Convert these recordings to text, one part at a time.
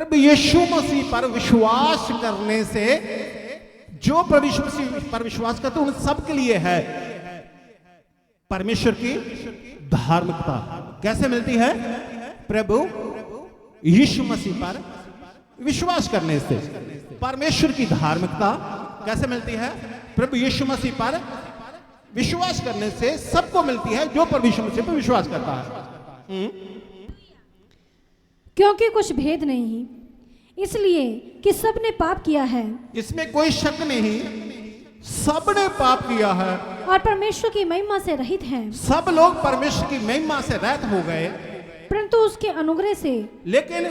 प्रभु यीशु मसीह पर विश्वास करने से जो प्रभु यीशु मसीह पर विश्वास करते उन सब के लिए है परमेश्वर की धार्मिकता। कैसे मिलती है? प्रभु यीशु मसीह पर विश्वास करने से परमेश्वर की धार्मिकता कैसे मिलती है? प्रभु यीशु मसीह पर विश्वास करने से सबको मिलती है जो प्रभु यीशु मसीह पर विश्वास करता है। क्योंकि कुछ भेद नहीं, इसलिए कि सबने पाप किया है। इसमें कोई शक नहीं, सबने पाप किया है और परमेश्वर की महिमा से रहित हैं। सब लोग परमेश्वर की महिमा से रहित हो गए, परंतु उसके अनुग्रह से, लेकिन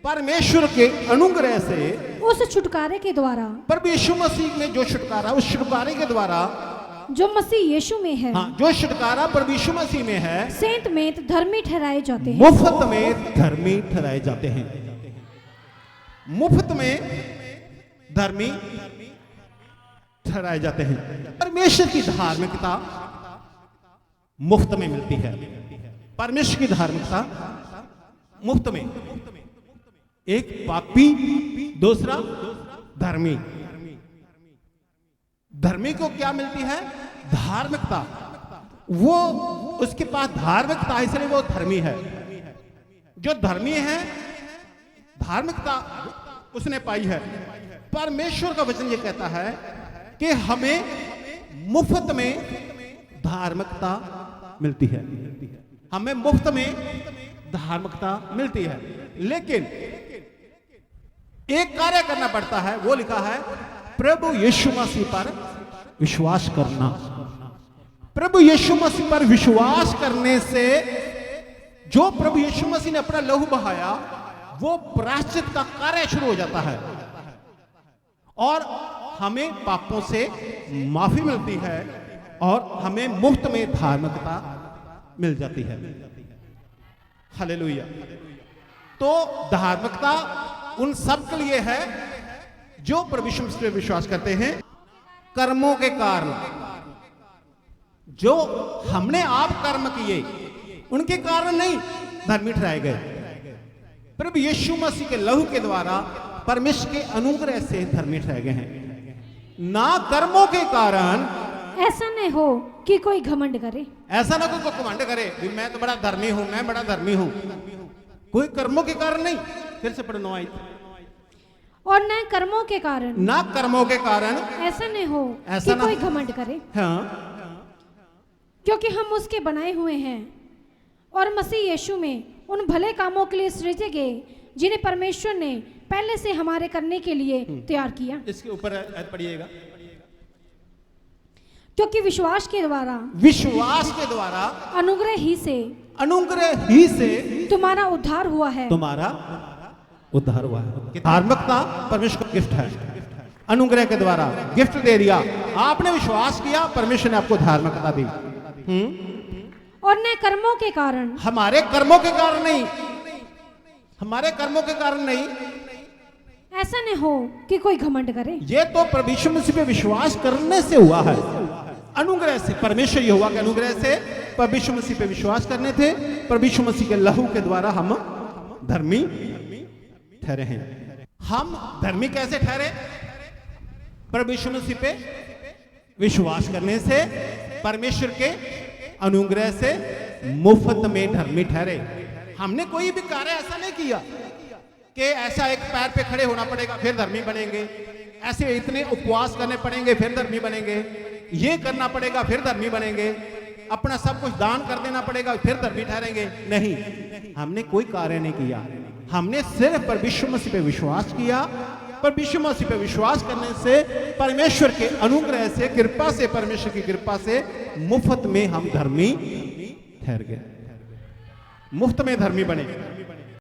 परमेश्वर के अनुग्रह से उस छुटकारे के द्वारा, प्रभु यीशु मसीह में जो छुटकारा, उस छुटकारे के द्वारा जो मसीह यीशु में है, हाँ, जो छुटकारा प्रभु यीशु मसीह में है, सेंत में धर्मी ठहराए जाते हैं। मुफ्त में धर्मी ठहराए जाते हैं। मुफ्त में धर्मी ठहराए जाते हैं। परमेश्वर की धार्मिकता मुफ्त में मिलती है। परमेश्वर की धार्मिकता मुफ्त में, एक पापी, दूसरा धर्मी। धर्मी को क्या मिलती है? धार्मिकता। वो उसके पास धार्मिकता है, इसलिए वो धर्मी है। जो धर्मी है, धार्मिकता उसने पाई है। परमेश्वर का वचन ये कहता है कि हमें मुफ्त में धार्मिकता मिलती है। हमें मुफ्त में धार्मिकता मिलती है, लेकिन एक कार्य करना पड़ता है। वो लिखा है प्रभु यीशु मसीह पर विश्वास करना। प्रभु यीशु मसीह पर विश्वास करने से जो प्रभु यीशु मसीह ने अपना लहू बहाया, वो प्रायश्चित का कार्य शुरू हो जाता है और हमें पापों से माफी मिलती है और हमें मुफ्त में धार्मिकता मिल जाती है। हालेलुया। तो धार्मिकता उन सब के लिए है जो प्रभु यीशु मसीह पर विश्वास करते हैं। कर्मों के कारण, जो हमने आप कर्म किए उनके कारण नहीं धर्मी ठहराए गए। प्रभु यीशु मसीह के लहू के द्वारा परमेश्वर के अनुग्रह से धर्मी ठहराए गए हैं, ना कर्मों के कारण। ऐसा न हो कि कोई घमंड करे। ऐसा ना कोई घमंड करे कि मैं तो बड़ा धर्मी हूं, मैं बड़ा धर्मी हूं। कोई कर्मों के कारण नहीं। फिर से पढ़ो 9 और न कर्मों के कारण, ना कर्मों के कारण ऐसा न हो ऐसा कि कोई घमंड करे। हाँ, क्योंकि हम उसके बनाए हुए हैं और मसीह यीशु में उन भले कामों के लिए सृजे गए जिन्हें परमेश्वर ने पहले से हमारे करने के लिए तैयार किया। इसके ऊपर पढ़िएगा। क्योंकि विश्वास के द्वारा अनुग्रह ही से तुम्हारा उद्धार हुआ है। तुम्हारा उद्धार हुआ है। धार्मिकता परमेश्वर का गिफ्ट है। अनुग्रह के द्वारा गिफ्ट दे दिया। आपने विश्वास किया, परमेश्वर ने आपको धार्मिकता दी। और न कर्मों के कारण, हमारे कर्मों के कारण नहीं, हमारे कर्मों के कारण नहीं। ऐसा न हो कि कोई घमंड करे। ये तो प्रभु यीशु मसीह पे विश्वास करने से हुआ है, अनुग्रह से। परमेश्वर ये हुआ कि अनुग्रह से प्रभु यीशु मसीह पे विश्वास करने थे। प्रभु यीशु मसीह के लहू के द्वारा हम धर्मी ठहरे हैं। हम धर्मी कैसे ठहरे? प्रभु यीशु मसीह पे विश्वास करने से, परमेश्वर के अनुग्रह से मुफ्त में धर्मी ठहरे। हमने कोई भी कार्य ऐसा नहीं किया कि ऐसा एक पैर पे खड़े होना पड़ेगा फिर धर्मी बनेंगे, ऐसे इतने उपवास करने पड़ेंगे फिर धर्मी बनेंगे, ये करना पड़ेगा फिर धर्मी बनेंगे, अपना सब कुछ दान कर देना पड़ेगा फिर धर्मी ठहरेंगे। नहीं, हमने कोई कार्य नहीं किया। हमने सिर्फ प्रभु यीशु मसीह पे विश्वास किया। प्रभु यीशु मसीह पे विश्वास करने से, परमेश्वर के अनुग्रह से, कृपा से, परमेश्वर की कृपा से मुफ्त में हम धर्मी ठहर गए, मुफ्त में धर्मी बने।